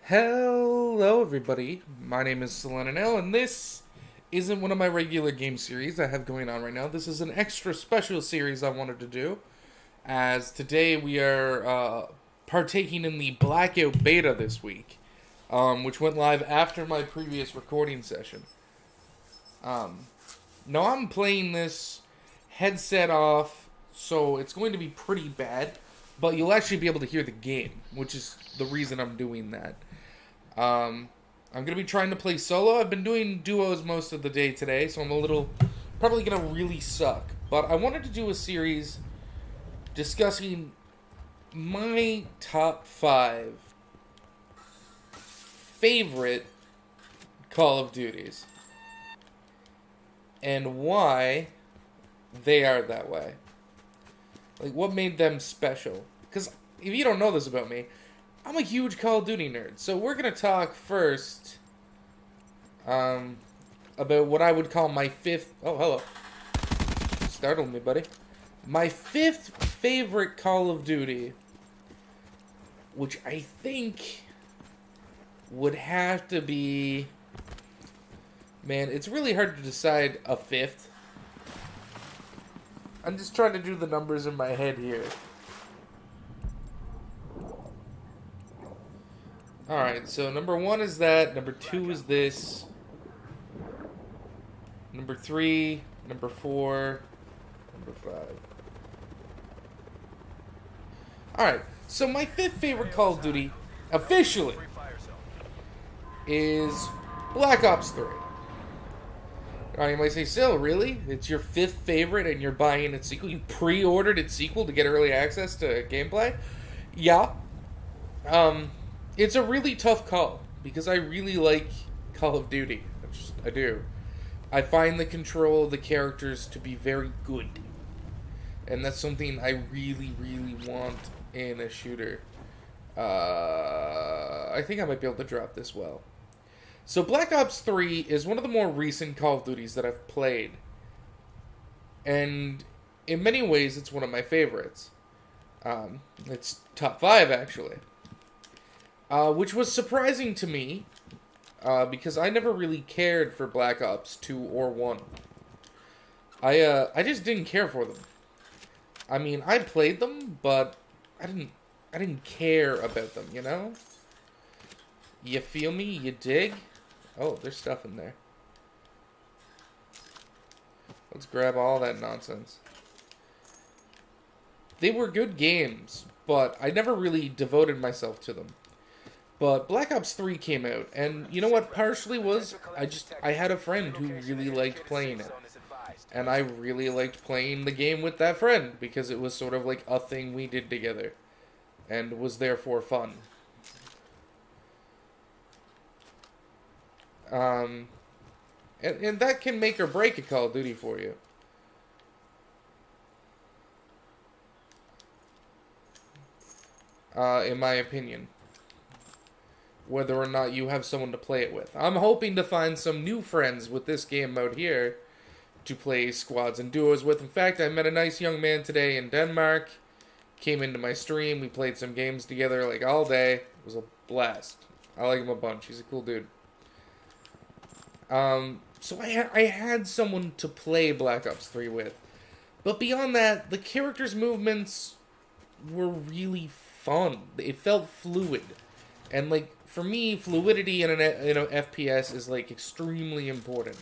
Hello, everybody. My name is Selenanel, and this isn't one of my regular game series I have going on right now. This is an extra special series I wanted to do, as today we are partaking in the Blackout Beta this week, which went live after my previous recording session. Now I'm playing this headset off, so it's going to be pretty bad, but you'll actually be able to hear the game, which is the reason I'm doing that. I'm going to be trying to play solo. I've been doing duos most of the day today, so I'm probably going to really suck. But I wanted to do a series discussing my top 5 favorite Call of Duties and why they are that way. Like, what made them special? Because if you don't know this about me, I'm a huge Call of Duty nerd. So we're going to talk first about what I would call my fifth... Oh, hello. Startled me, buddy. My fifth favorite Call of Duty, which I think would have to be... Man, it's really hard to decide a fifth. I'm just trying to do the numbers in my head here. Alright, so number 1 is that, number 2 is this, number 3, number 4, number 5. Alright, so my fifth favorite Call of Duty, officially, is Black Ops 3. Alright, you might say, Sil, really? It's your fifth favorite and you're buying its sequel? You pre-ordered its sequel to get early access to gameplay? Yeah. It's a really tough call, because I really like Call of Duty. I do. I find the control of the characters to be very good. And that's something I really, really want in a shooter. I think I might be able to drop this well. So Black Ops 3 is one of the more recent Call of Duties that I've played. And in many ways, it's one of my favorites. It's top 5, actually. Which was surprising to me, because I never really cared for Black Ops 2 or 1. I just didn't care for them. I mean, I played them, but I didn't care about them, you know? You feel me? You dig? Oh, there's stuff in there. Let's grab all that nonsense. They were good games, but I never really devoted myself to them. But Black Ops 3 came out, and you know what partially was? I had a friend who really liked playing it. And I really liked playing the game with that friend, because it was sort of like a thing we did together. And was therefore fun. And that can make or break a Call of Duty for you. In my opinion. Whether or not you have someone to play it with. I'm hoping to find some new friends with this game mode here to play squads and duos with. In fact, I met a nice young man today in Denmark. Came into my stream. We played some games together like all day. It was a blast. I like him a bunch. He's a cool dude. So I had someone to play Black Ops 3 with. But beyond that, the characters' movements were really fun. It felt fluid. And, like, for me, fluidity in an FPS is, like, extremely important.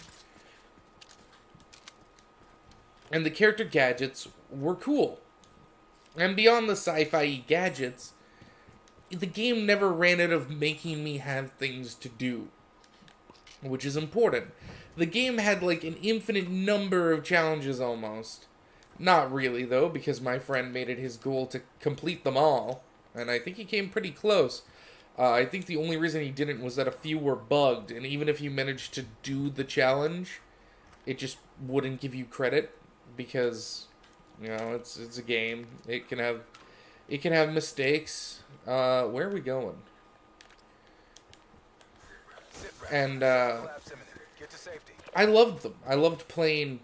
And the character gadgets were cool. And beyond the sci-fi gadgets, the game never ran out of making me have things to do. Which is important. The game had, like, an infinite number of challenges, almost. Not really, though, because my friend made it his goal to complete them all. And I think he came pretty close. I think the only reason he didn't was that a few were bugged, and even if you managed to do the challenge, it just wouldn't give you credit, because, you know, it's a game. It can have mistakes. Where are we going? And I loved them. I loved playing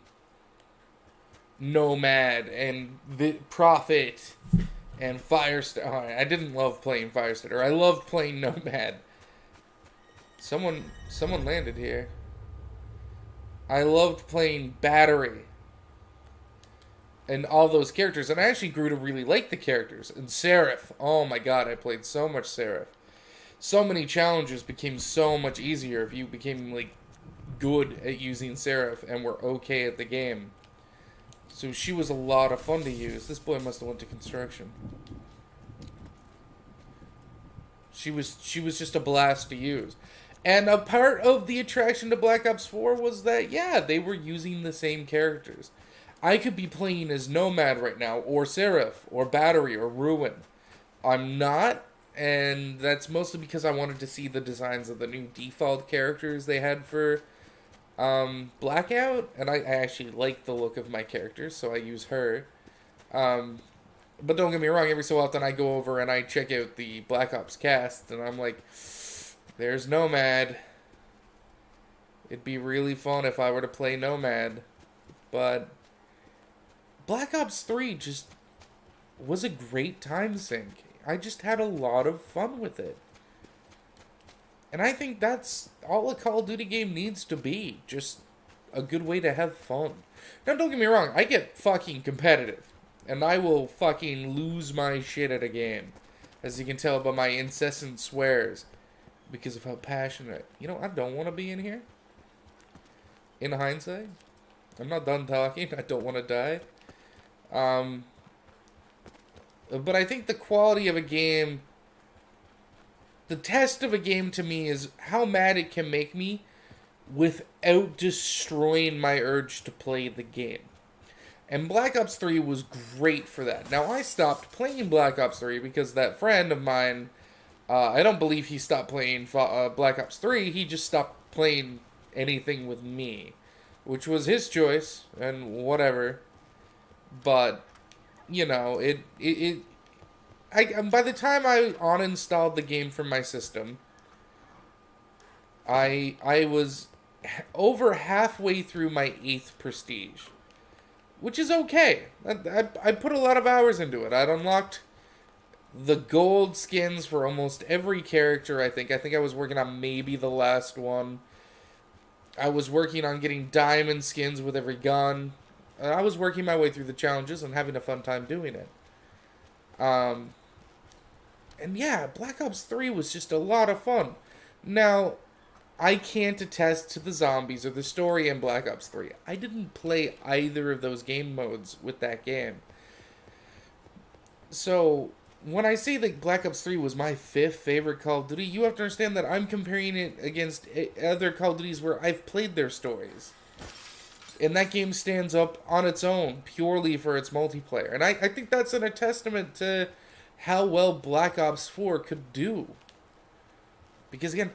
Nomad and the Prophet and Firestarter. I didn't love playing Firestarter. I loved playing Nomad. Someone landed here. I loved playing Battery and all those characters, and I actually grew to really like the characters. And Seraph, oh my god, I played so much Seraph. So many challenges became so much easier if you became like good at using Seraph and were okay at the game. So she was a lot of fun to use. This boy must have went to construction. She was just a blast to use. And a part of the attraction to Black Ops 4 was that, yeah, they were using the same characters. I could be playing as Nomad right now, or Seraph, or Battery, or Ruin. I'm not, and that's mostly because I wanted to see the designs of the new default characters they had for Blackout, and I actually like the look of my characters, so I use her. But don't get me wrong, every so often I go over and I check out the Black Ops cast, and I'm like, there's Nomad. It'd be really fun if I were to play Nomad. But Black Ops 3 just was a great time sink. I just had a lot of fun with it. And I think that's all a Call of Duty game needs to be. Just a good way to have fun. Now, don't get me wrong, I get fucking competitive. And I will fucking lose my shit at a game. As you can tell by my incessant swears. Because of how passionate. You know, I don't want to be in here. In hindsight. I'm not done talking. I don't want to die. But I think the quality of a game... The test of a game to me is how mad it can make me without destroying my urge to play the game. And Black Ops 3 was great for that. Now, I stopped playing Black Ops 3 because that friend of mine, I don't believe he stopped playing Black Ops 3. He just stopped playing anything with me, which was his choice, and whatever. But, you know, by the time I uninstalled the game from my system, I was over halfway through my 8th Prestige. Which is okay. I put a lot of hours into it. I'd unlocked the gold skins for almost every character, I think. I think I was working on maybe the last one. I was working on getting diamond skins with every gun. I was working my way through the challenges and having a fun time doing it. And yeah, Black Ops 3 was just a lot of fun. Now, I can't attest to the zombies or the story in Black Ops 3. I didn't play either of those game modes with that game. So, when I say that Black Ops 3 was my 5th favorite Call of Duty, you have to understand that I'm comparing it against other Call of Duties where I've played their stories. And that game stands up on its own, purely for its multiplayer. And I think that's a testament to how well Black Ops 4 could do. Because again,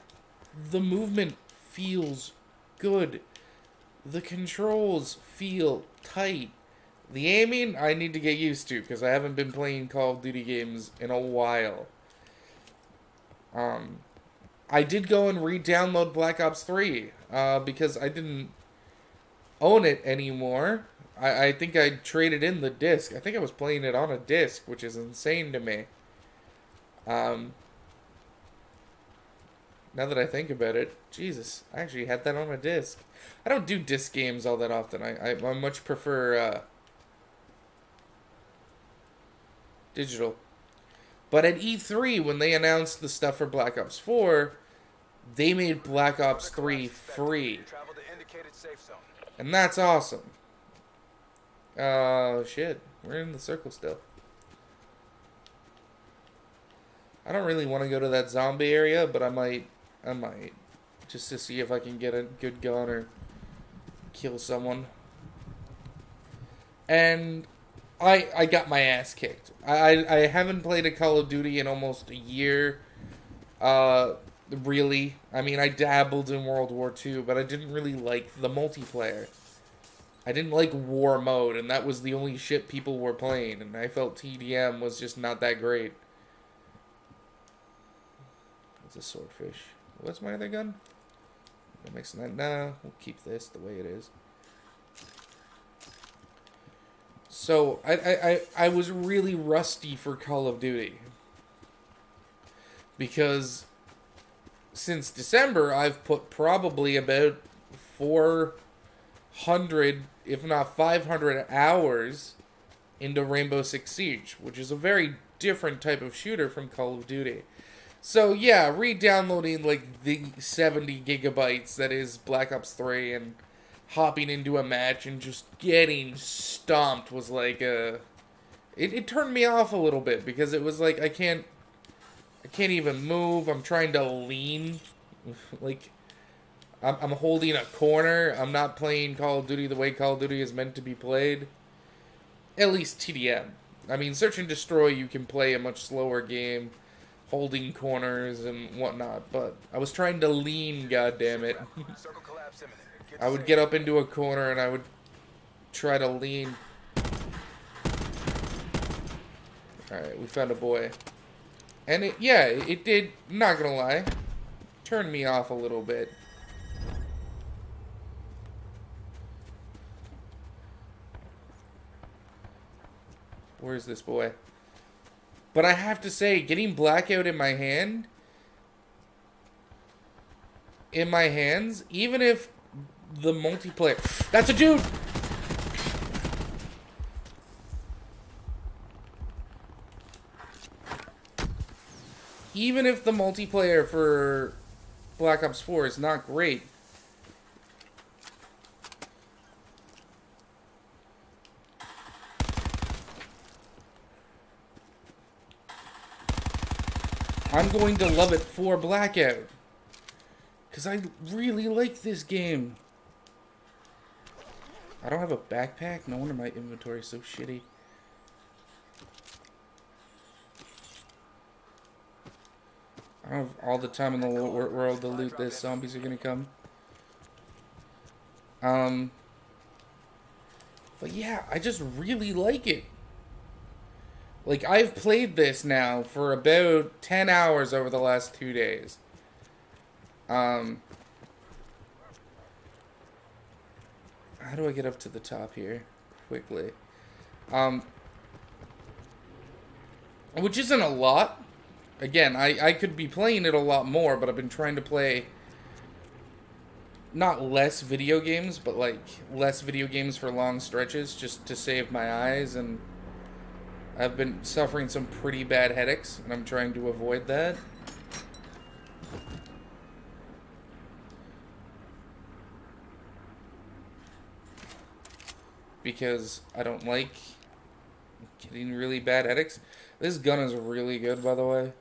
the movement feels good. The controls feel tight. The aiming, I need to get used to, because I haven't been playing Call of Duty games in a while. I did go and re-download Black Ops 3, because I didn't own it anymore. I think I traded in the disc. I think I was playing it on a disc, which is insane to me. Now that I think about it, Jesus, I actually had that on a disc. I don't do disc games all that often. I much prefer digital. But at E3, when they announced the stuff for Black Ops 4, they made Black Ops 3 free. And that's awesome. Shit. We're in the circle still. I don't really want to go to that zombie area, but I might. Just to see if I can get a good gun or kill someone. And I got my ass kicked. I haven't played a Call of Duty in almost a year. Really. I mean, I dabbled in World War II, but I didn't really like the multiplayer. I didn't like war mode, and that was the only shit people were playing, and I felt TDM was just not that great. It's a swordfish. What's my other gun? I'm mixing that. Nah, we'll keep this the way it is. So, I was really rusty for Call of Duty. Because since December, I've put probably about 400, if not 500 hours into Rainbow Six Siege, which is a very different type of shooter from Call of Duty. So yeah, re-downloading like the 70 gigabytes that is Black Ops 3 and hopping into a match and just getting stomped was like it turned me off a little bit because it was like I can't even move. I'm trying to lean like I'm holding a corner. I'm not playing Call of Duty the way Call of Duty is meant to be played. At least TDM. I mean, Search and Destroy, you can play a much slower game, holding corners and whatnot, but I was trying to lean, goddammit. I would get up into a corner and I would try to lean. Alright, we found a boy. And it did, not gonna lie, turn me off a little bit. Where's this boy? But I have to say, getting Blackout in my hands, even if the multiplayer... That's a dude! Even if the multiplayer for Black Ops 4 is not great, I'm going to love it for Blackout. Because I really like this game. I don't have a backpack? No wonder my inventory is so shitty. I don't have all the time in the world to loot this. Zombies are gonna come. But yeah, I just really like it. Like, I've played this now for about 10 hours over the last 2 days. How do I get up to the top here? Quickly. Which isn't a lot. Again, I could be playing it a lot more, but I've been trying to play... not less video games, but, like, less video games for long stretches, just to save my eyes, and... I've been suffering some pretty bad headaches, and I'm trying to avoid that. Because I don't like getting really bad headaches. This gun is really good, by the way.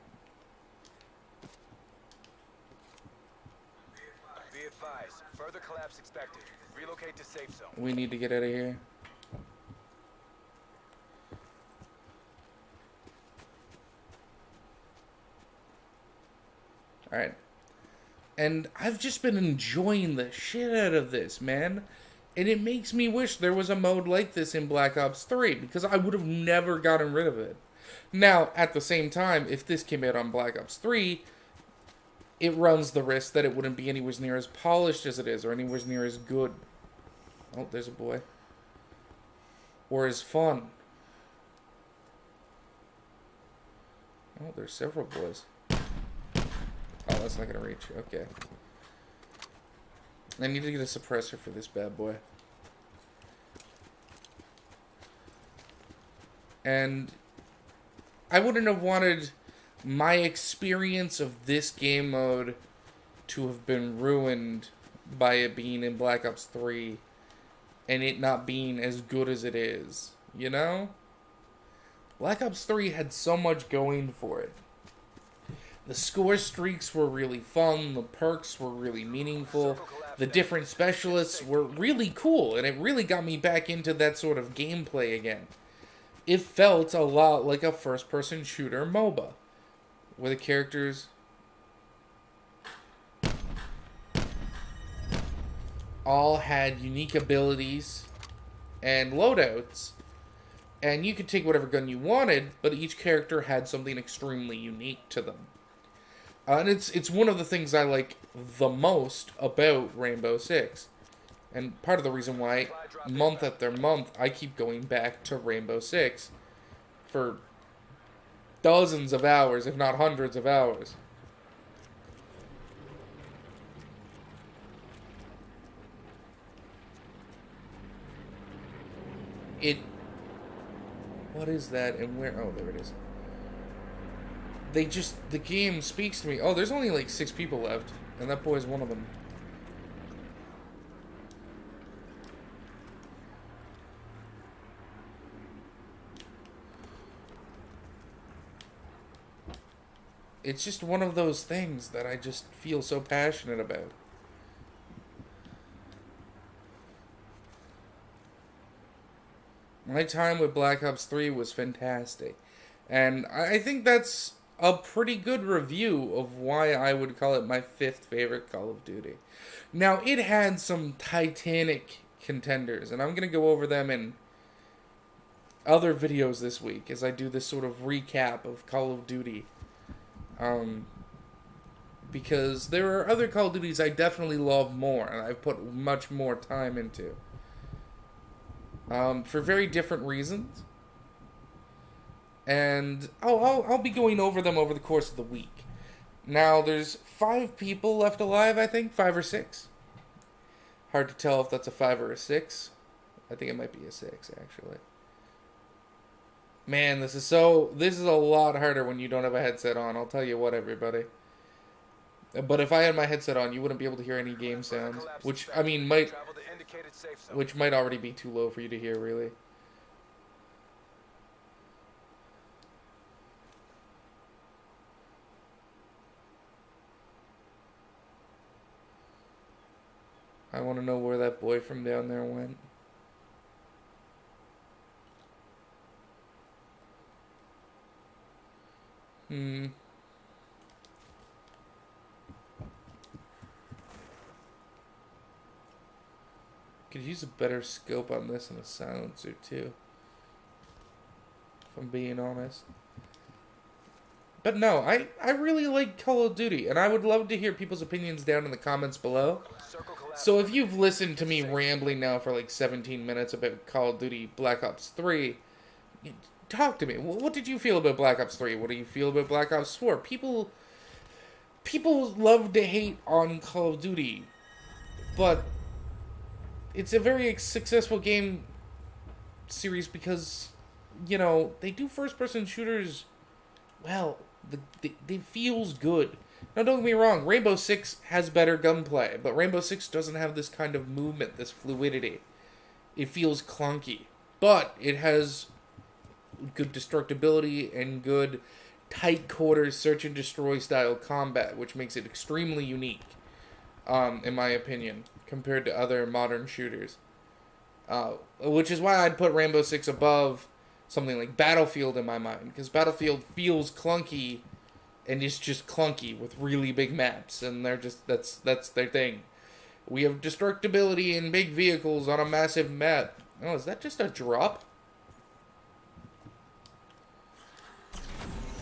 Be advised, further collapse expected. Relocate to safe zone. We need to get out of here. Alright. And I've just been enjoying the shit out of this, man. And it makes me wish there was a mode like this in Black Ops 3, because I would have never gotten rid of it. Now, at the same time, if this came out on Black Ops 3, it runs the risk that it wouldn't be anywhere near as polished as it is, or anywhere near as good. Oh, there's a boy. Or as fun. Oh, there's several boys. Oh, that's not gonna reach. Okay. I need to get a suppressor for this bad boy. And I wouldn't have wanted my experience of this game mode to have been ruined by it being in Black Ops 3 and it not being as good as it is, you know? Black Ops 3 had so much going for it. The score streaks were really fun, the perks were really meaningful, the different specialists were really cool, and it really got me back into that sort of gameplay again. It felt a lot like a first-person shooter MOBA, where the characters all had unique abilities and loadouts, and you could take whatever gun you wanted, but each character had something extremely unique to them. And it's one of the things I like the most about Rainbow Six. And part of the reason why, month after month, I keep going back to Rainbow Six for dozens of hours, if not hundreds of hours. it... What is that and where... Oh, there it is. The game speaks to me. Oh, there's only like 6 people left, and that boy's one of them. It's just one of those things that I just feel so passionate about. My time with Black Ops 3 was fantastic. And I think that's a pretty good review of why I would call it my 5th favorite Call of Duty. Now, it had some titanic contenders, and I'm going to go over them in other videos this week as I do this sort of recap of Call of Duty. Because there are other Call of Duties I definitely love more, and I've put much more time into. For very different reasons. And I'll be going over them over the course of the week. Now, there's 5 people left alive, I think. 5 or 6. Hard to tell if that's a 5 or a 6. I think it might be a 6, actually. Man, this is a lot harder when you don't have a headset on. I'll tell you what, everybody. But if I had my headset on, you wouldn't be able to hear any game sounds. Which, I mean, might already be too low for you to hear, really. I want to know where that boy from down there went. Could use a better scope on this and a silencer too, if I'm being honest. But no, I really like Call of Duty, and I would love to hear people's opinions down in the comments below. So if you've listened to me rambling now for like 17 minutes about Call of Duty Black Ops 3, talk to me. What did you feel about Black Ops 3? What do you feel about Black Ops 4? People love to hate on Call of Duty, but it's a very successful game series because, you know, they do first-person shooters well. They feels good. Now, don't get me wrong, Rainbow Six has better gunplay, but Rainbow Six doesn't have this kind of movement, this fluidity. It feels clunky, but it has good destructibility and good tight quarters search and destroy style combat, which makes it extremely unique, in my opinion, compared to other modern shooters. Which is why I'd put Rainbow Six above something like Battlefield in my mind, because Battlefield feels clunky, and it's just clunky with really big maps, and that's their thing. We have destructibility in big vehicles on a massive map. Oh, is that just a drop?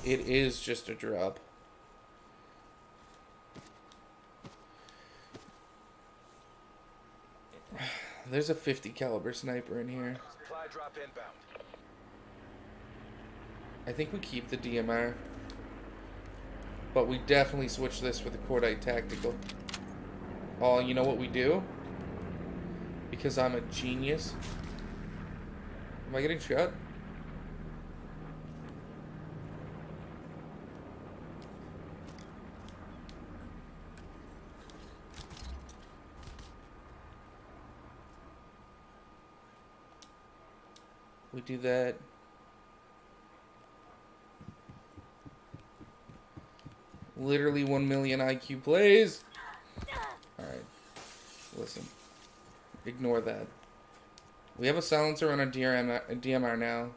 It is just a drop. There's a 50 caliber sniper in here. Supply drop inbound. I think we keep the DMR. But we definitely switch this for the Cordite Tactical. Oh, you know what we do? Because I'm a genius. Am I getting shot? We do that. Literally 1 million IQ plays. Alright. Listen. Ignore that. We have a silencer on a DMR now.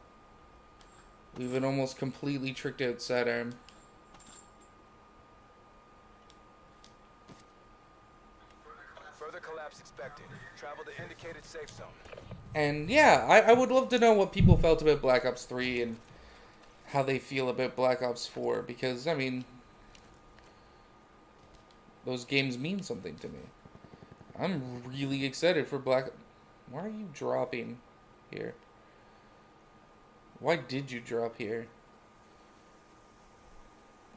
We have an almost completely tricked out sidearm. Further collapse expected. Travel to indicated safe zone. And yeah, I would love to know what people felt about Black Ops 3 and how they feel about Black Ops 4. Because, I mean, those games mean something to me. I'm really excited for Black... Why are you dropping here? Why did you drop here?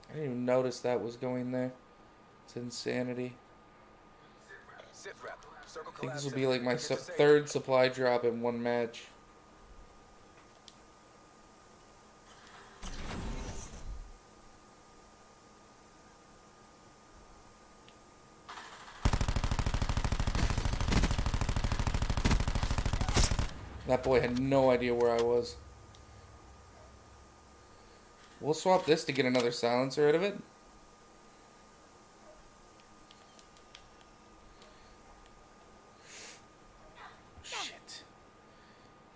I didn't even notice that was going there. It's insanity. I think this will be like my third supply drop in one match. That boy had no idea where I was. We'll swap this to get another silencer out of it. Shit.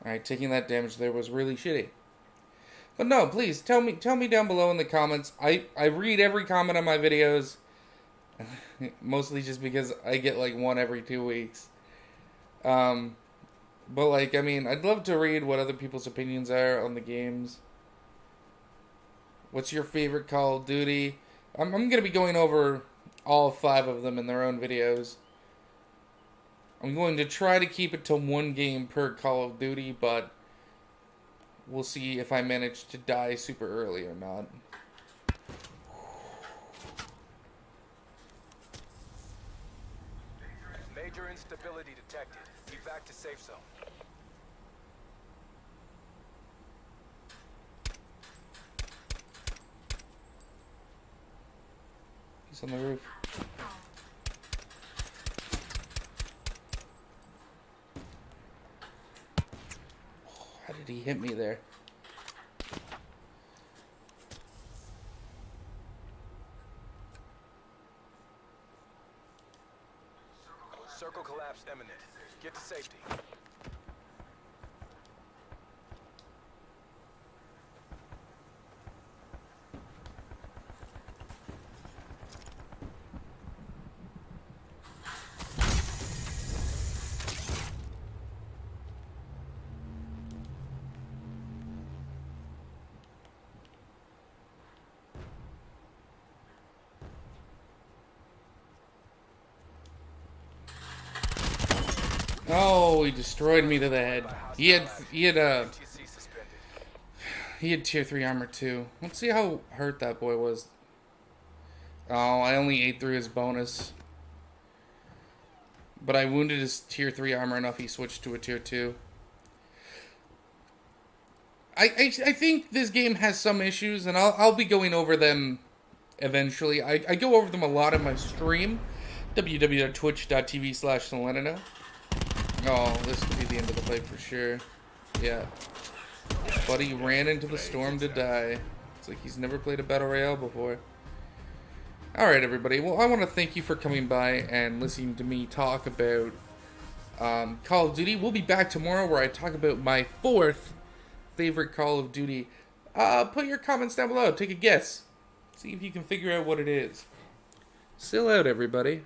Alright, taking that damage there was really shitty. But no, please, tell me down below in the comments. I read every comment on my videos. Mostly just because I get like one every 2 weeks. But like, I mean, I'd love to read what other people's opinions are on the games. What's your favorite Call of Duty? I'm going to be going over all 5 of them in their own videos. I'm going to try to keep it to 1 game per Call of Duty, but we'll see if I manage to die super early or not. Major instability detected. Evac to safe zone. He's on the roof. Oh, how did he hit me there? Circle collapse imminent. Get to safety. Oh, he destroyed me to the head. He had TC suspended. tier 3 armor too. Let's see how hurt that boy was. Oh, I only ate through his bonus. But I wounded his tier 3 armor enough he switched to a tier 2. I think this game has some issues, and I'll be going over them eventually. I go over them a lot in my stream. www.twitch.tv/Selenino. Oh, this could be the end of the fight for sure. Yeah. Buddy ran into the storm to die. It's like he's never played a Battle Royale before. Alright, everybody. Well, I want to thank you for coming by and listening to me talk about Call of Duty. We'll be back tomorrow where I talk about my 4th favorite Call of Duty. Put your comments down below. Take a guess. See if you can figure out what it is. Still out, everybody.